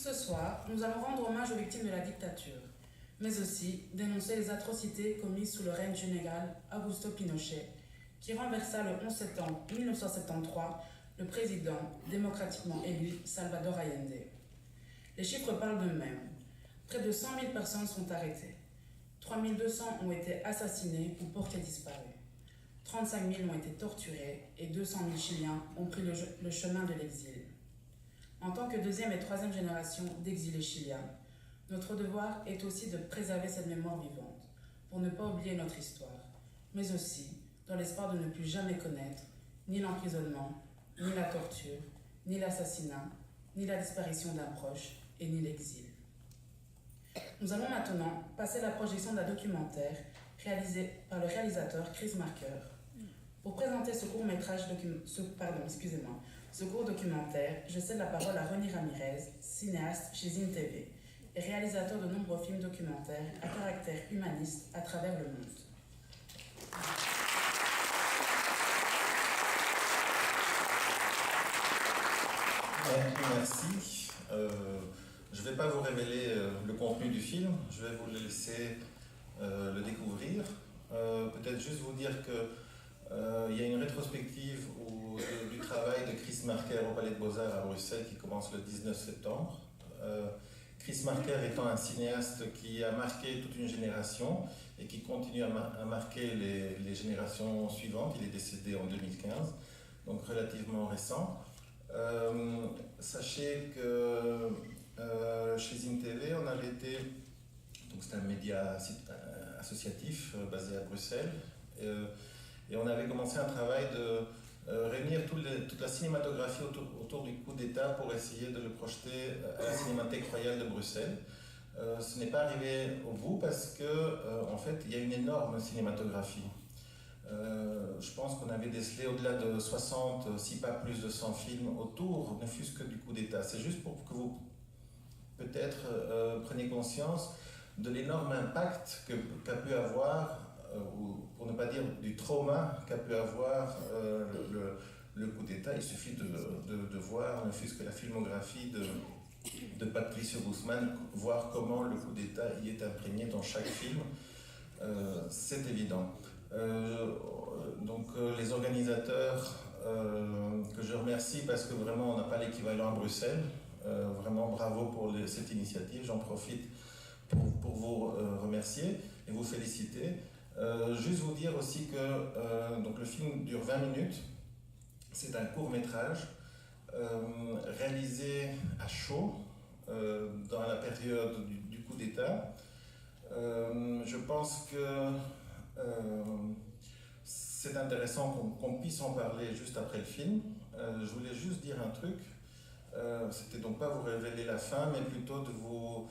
Ce soir, nous allons rendre hommage aux victimes de la dictature, mais aussi dénoncer les atrocités commises sous le règne du général Augusto Pinochet, qui renversa le 11 septembre 1973 le président démocratiquement élu Salvador Allende. Les chiffres parlent d'eux-mêmes. Près de 100 000 personnes sont arrêtées. 3 200 ont été assassinées ou portées disparues. 35 000 ont été torturés et 200 000 Chiliens ont pris le chemin de l'exil. En tant que deuxième et troisième génération d'exilés chiliens, notre devoir est aussi de préserver cette mémoire vivante, pour ne pas oublier notre histoire, mais aussi dans l'espoir de ne plus jamais connaître ni l'emprisonnement, ni la torture, ni l'assassinat, ni la disparition d'un proche et ni l'exil. Nous allons maintenant passer la projection d'un documentaire réalisé par le réalisateur Chris Marker. Pour présenter ce court documentaire, je cède la parole à René Ramirez, cinéaste chez Zine TV et réalisateur de nombreux films documentaires à caractère humaniste à travers le monde. Merci. Je ne vais pas vous révéler le contenu du film, je vais vous le laisser le découvrir. Peut-être juste vous dire qu'il y a une rétrospective du travail de Chris Marker au Palais de Beaux-Arts à Bruxelles qui commence le 19 septembre. Chris Marker étant un cinéaste qui a marqué toute une génération et qui continue à marquer les générations suivantes. Il est décédé en 2015, donc relativement récent. Sachez que chez Zine TV, on avait été, donc c'est un média associatif basé à Bruxelles, et on avait commencé un travail de réunir toute la cinématographie autour du coup d'État pour essayer de le projeter à la Cinémathèque royale de Bruxelles. Ce n'est pas arrivé au bout parce que, en fait, il y a une énorme cinématographie. Je pense qu'on avait décelé au-delà de 60, si pas plus de 100 films autour, ne fût-ce que du coup d'État. C'est juste pour que vous, peut-être, preniez conscience de l'énorme impact qu'a pu avoir, ou pour ne pas dire du trauma qu'a pu avoir le coup d'État. Il suffit de voir, ne fût-ce que la filmographie de Patricio Guzmán, voir comment le coup d'État y est imprégné dans chaque film. C'est évident. Donc les organisateurs que je remercie parce que vraiment on n'a pas l'équivalent à Bruxelles, vraiment bravo pour cette initiative, j'en profite pour vous remercier et vous féliciter. Juste vous dire aussi que donc le film dure 20 minutes, c'est un court métrage réalisé à chaud dans la période du coup d'État. Je pense que c'est intéressant qu'on puisse en parler juste après le film. Je voulais juste dire un truc. C'était donc pas vous révéler la fin, mais plutôt de vous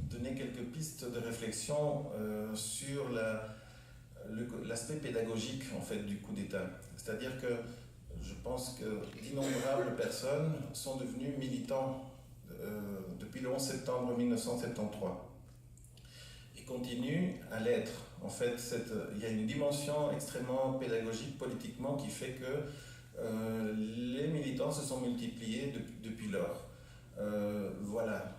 donner quelques pistes de réflexion sur l'aspect pédagogique en fait du coup d'État. C'est-à-dire que je pense que d'innombrables personnes sont devenues militants depuis le 11 septembre 1973 et continuent à l'être. En fait, il y a une dimension extrêmement pédagogique politiquement qui fait que les militants se sont multipliés depuis lors. Voilà,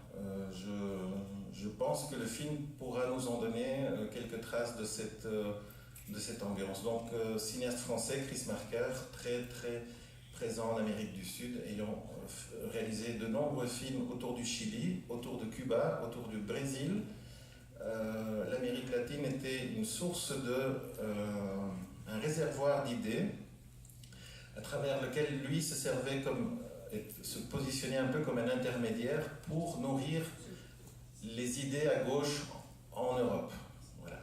je pense que le film pourra nous en donner quelques traces de cette ambiance. Donc, cinéaste français, Chris Marker, très très présent en Amérique du Sud, ayant réalisé de nombreux films autour du Chili, autour de Cuba, autour du Brésil. L'Amérique latine était une source un réservoir d'idées à travers lequel lui se servait se positionnait un peu comme un intermédiaire pour nourrir les idées à gauche en Europe. Voilà.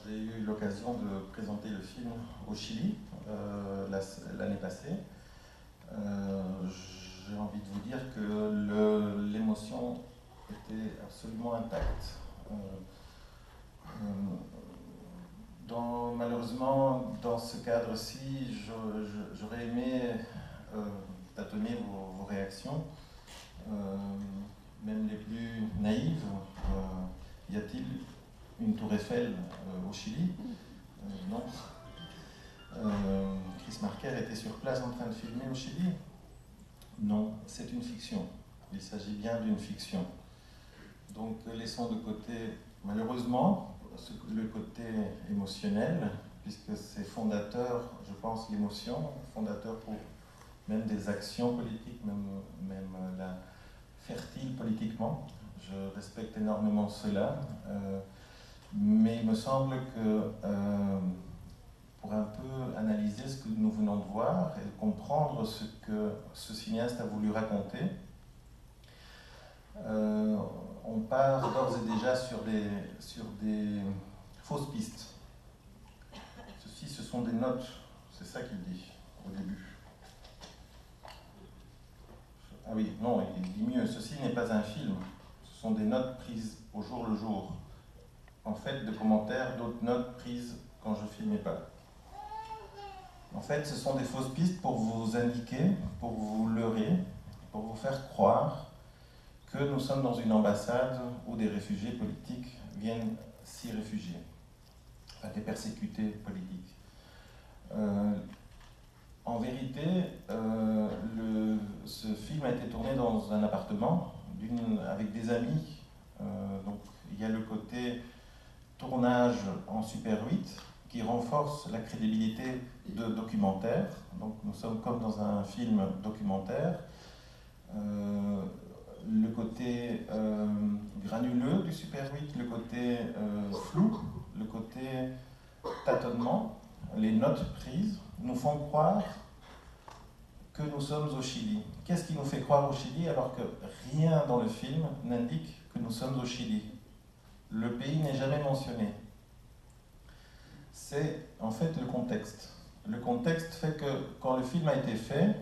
j'ai eu l'occasion de présenter le film au Chili l'année passée. J'ai envie de vous dire que l'émotion était absolument intacte. Malheureusement, dans ce cadre-ci, j'aurais aimé tâtonner vos réactions, même les plus naïves. Y a-t-il une tour Eiffel au Chili? Non. Chris Marker était sur place en train de filmer au Chili? Non, c'est une fiction. Il s'agit bien d'une fiction. Donc laissons de côté, malheureusement, le côté émotionnel, puisque c'est fondateur, je pense, l'émotion, fondateur pour même des actions politiques, même fertile politiquement. Je respecte énormément cela, mais il me semble que pour un peu analyser ce que nous venons de voir et comprendre ce que ce cinéaste a voulu raconter, on part d'ores et déjà sur des fausses pistes. Ce sont des notes, c'est ça qu'il dit au début. Ah oui, non, il dit mieux, ceci n'est pas un film, ce sont des notes prises au jour le jour. En fait, de commentaires, d'autres notes prises quand je ne filmais pas. En fait, ce sont des fausses pistes pour vous indiquer, pour vous leurrer, pour vous faire croire que nous sommes dans une ambassade où des réfugiés politiques viennent s'y réfugier, enfin des persécutés politiques. En vérité, ce film a été tourné dans un appartement avec des amis. Donc, il y a le côté tournage en Super 8 qui renforce la crédibilité de documentaire. Donc, nous sommes comme dans un film documentaire. Le côté granuleux du Super 8, le côté flou, le côté tâtonnement, les notes prises nous font croire que nous sommes au Chili. Qu'est-ce qui nous fait croire au Chili alors que rien dans le film n'indique que nous sommes au Chili? Le pays n'est jamais mentionné. C'est en fait le contexte. Le contexte fait que quand le film a été fait,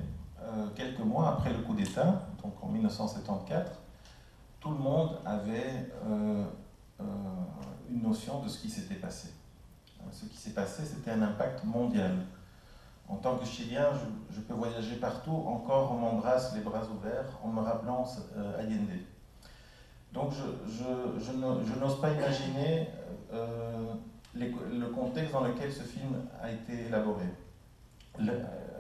quelques mois après le coup d'État, donc en 1974, tout le monde avait une notion de ce qui s'était passé. Ce qui s'est passé, c'était un impact mondial. En tant que Chilien, je peux voyager partout, encore on m'embrasse les bras ouverts en me rappelant Allende. Donc je n'ose pas imaginer le contexte dans lequel ce film a été élaboré.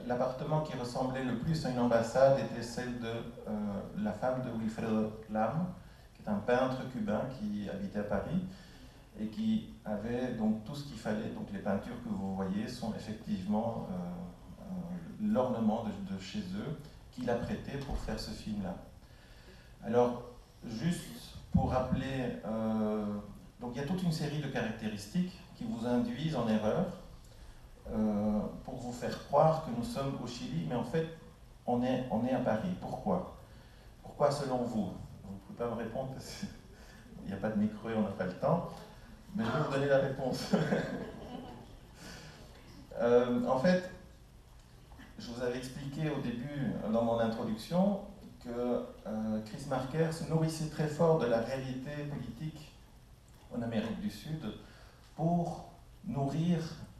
L'appartement qui ressemblait le plus à une ambassade était celle de la femme de Wilfredo Lam, qui est un peintre cubain qui habitait à Paris et qui avait donc tout ce qu'il fallait. Donc les peintures que vous voyez sont effectivement l'ornement de chez eux qu'il a prêté pour faire ce film-là. Alors, juste pour rappeler, donc il y a toute une série de caractéristiques qui vous induisent en erreur pour vous faire croire que nous sommes au Chili, mais en fait, on est à Paris. Pourquoi? Pourquoi selon vous? Vous ne pouvez pas me répondre parce qu'il n'y a pas de micro et on n'a pas le temps, mais je vais vous donner la réponse. En fait, je vous avais expliqué au début, dans mon introduction, que Chris Marker se nourrissait très fort de la réalité politique en Amérique du Sud pour nourrir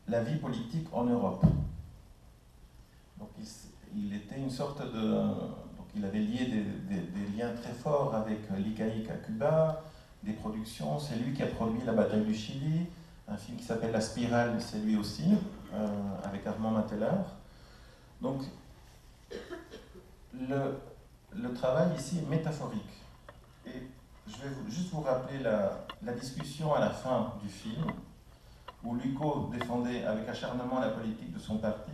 la vie politique en Europe. Donc il était une sorte de... Donc il avait lié des liens très forts avec l'ICAIC à Cuba, des productions. C'est lui qui a produit La Bataille du Chili, un film qui s'appelle La Spirale, c'est lui aussi, avec Armand Matelard. Donc le travail ici est métaphorique. Et je vais juste vous rappeler la discussion à la fin du film, où Lucot défendait avec acharnement la politique de son parti.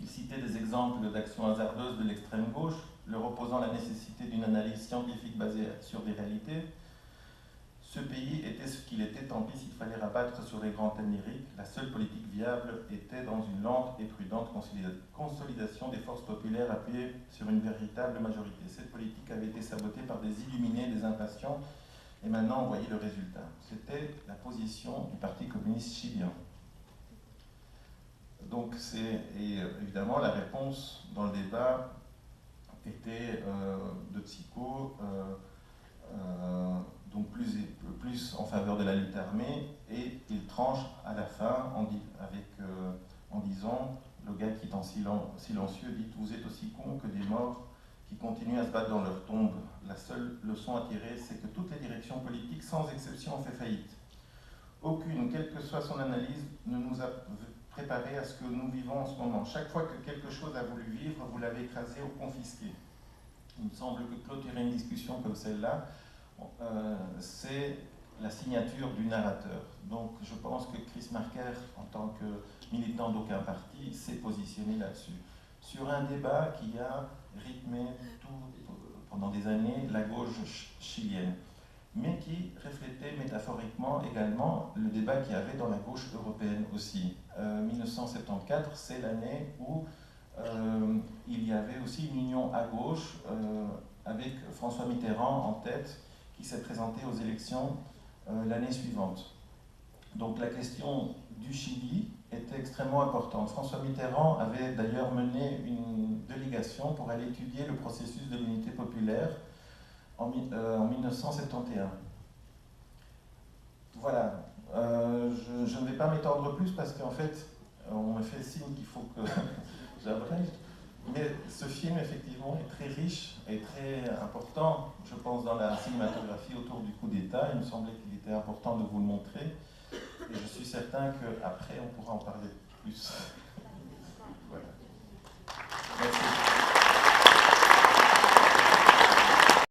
Il citait des exemples d'actions hasardeuses de l'extrême gauche, leur opposant la nécessité d'une analyse scientifique basée sur des réalités. Ce pays était ce qu'il était, tant pis s'il fallait rabattre sur les grands thèmes lyriques. La seule politique viable était dans une lente et prudente consolidation des forces populaires appuyées sur une véritable majorité. Cette politique avait été sabotée par des illuminés, des impatients, Et maintenant, vous voyez le résultat. C'était la position du Parti communiste chilien. Donc, évidemment, la réponse dans le débat était de Tziko, donc plus en faveur de la lutte armée, et il tranche à la fin en disant, le gars qui est en silencieux dit « Vous êtes aussi cons que des morts qui continuent à se battre dans leur tombe. La seule leçon à tirer, c'est que toutes les directions politiques, sans exception, ont fait faillite. Aucune, quelle que soit son analyse, ne nous a préparé à ce que nous vivons en ce moment. Chaque fois que quelque chose a voulu vivre, vous l'avez écrasé ou confisqué. » Il me semble que clôturer une discussion comme celle-là, c'est la signature du narrateur. Donc je pense que Chris Marker, en tant que militant d'aucun parti, s'est positionné là-dessus. Sur un débat qui a rythmé pendant des années la gauche chilienne, mais qui reflétait métaphoriquement également le débat qu'il y avait dans la gauche européenne aussi. 1974, c'est l'année où il y avait aussi une union à gauche avec François Mitterrand en tête qui s'est présenté aux élections l'année suivante. Donc la question du Chili était extrêmement importante. François Mitterrand avait d'ailleurs mené une délégation pour aller étudier le processus de l'unité populaire en 1971. Voilà, je ne vais pas m'étendre plus parce qu'en fait, on me fait signe qu'il faut que j'abrège. Mais ce film, effectivement, est très riche et très important, je pense, dans la cinématographie autour du coup d'État. Il me semblait qu'il était important de vous le montrer. Et je suis certain qu'après, on pourra en parler plus.